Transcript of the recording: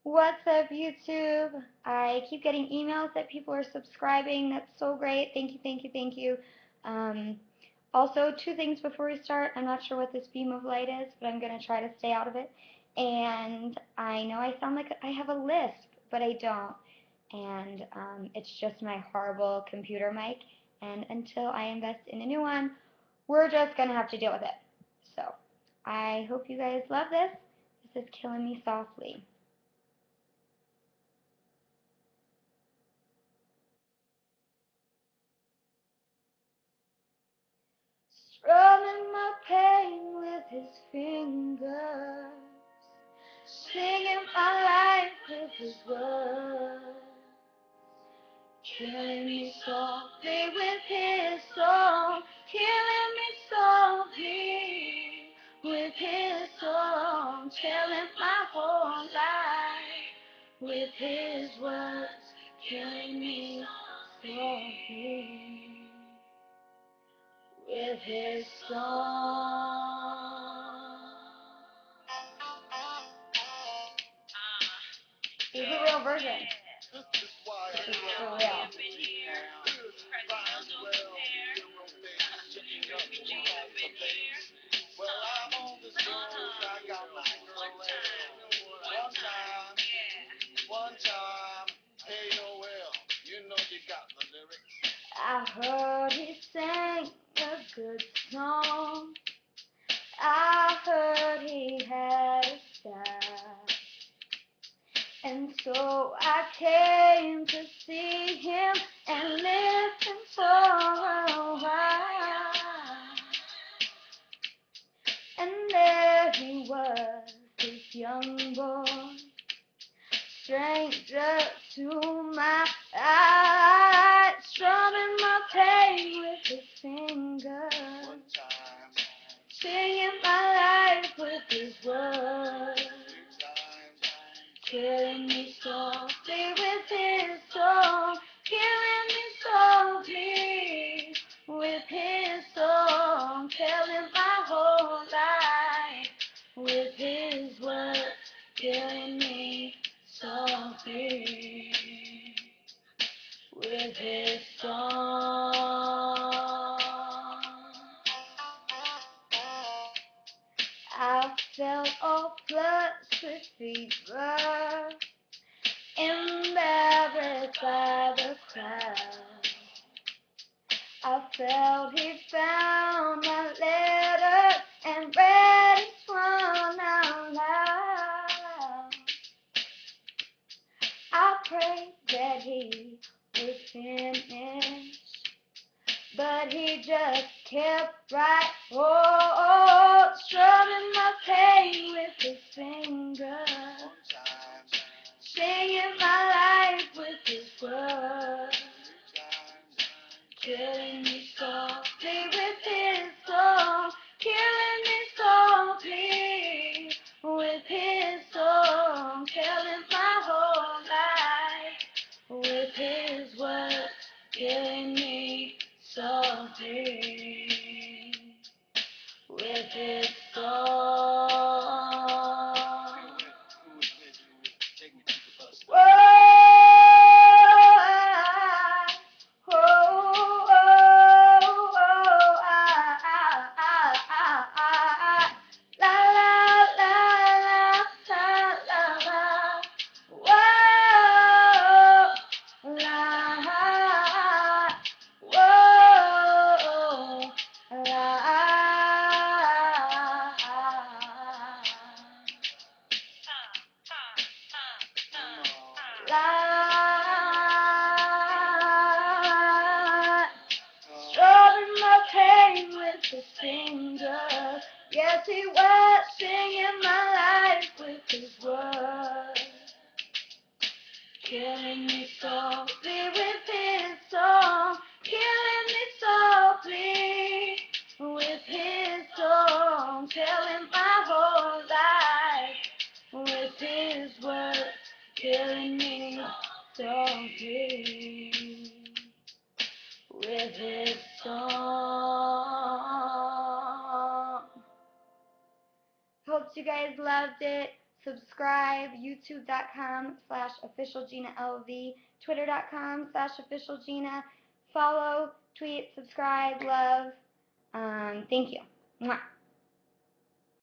What's up, YouTube? I keep getting emails that people are subscribing. That's so great. Thank you, thank you, thank you. Um, Also, two things before we start. I'm not sure what this beam of light is, but I'm going to try to stay out of it. And I know I sound like I have a lisp, but I don't. And it's just my horrible computer mic. And until I invest in a new one, we're just going to have to deal with it. So, I hope you guys love this. This is Killing Me Softly. Strumming my pain with his fingers, singing my life with his words, killing me softly with his song, killing me softly with his song, telling my whole life with his words, killing me softly with his song. This is a real version. This is for real. I heard he sang a good song. I heard he had a style. And so I came to see him and listen for a while. And there he was, this young boy, stranger to my eyes, strumming my pain with his fingers, singing my life with his words, killing me softly with his song, killing me softly with his song, telling my whole life with his words, killing me softly with his song. I felt all flushed with fever, embarrassed by the crowd. I felt he found my letter and read each one out loud. I prayed that he would finish, but he just kept right on, strumming my pain with his fingers, singing my life with his words, killing me softly with his song, killing me softly with his song, telling my whole life with his words, killing me softly with his song. Strumming my pain with his fingers. Yes, he was singing my life with his words, killing me softly with his song, killing me softly with his song, telling my whole life with his words, killing me softly with his song. Hope you guys loved it. subscribe, youtube.com/officialginalv, twitter.com/officialgina. Follow, tweet, subscribe, love. Thank you. Mwah.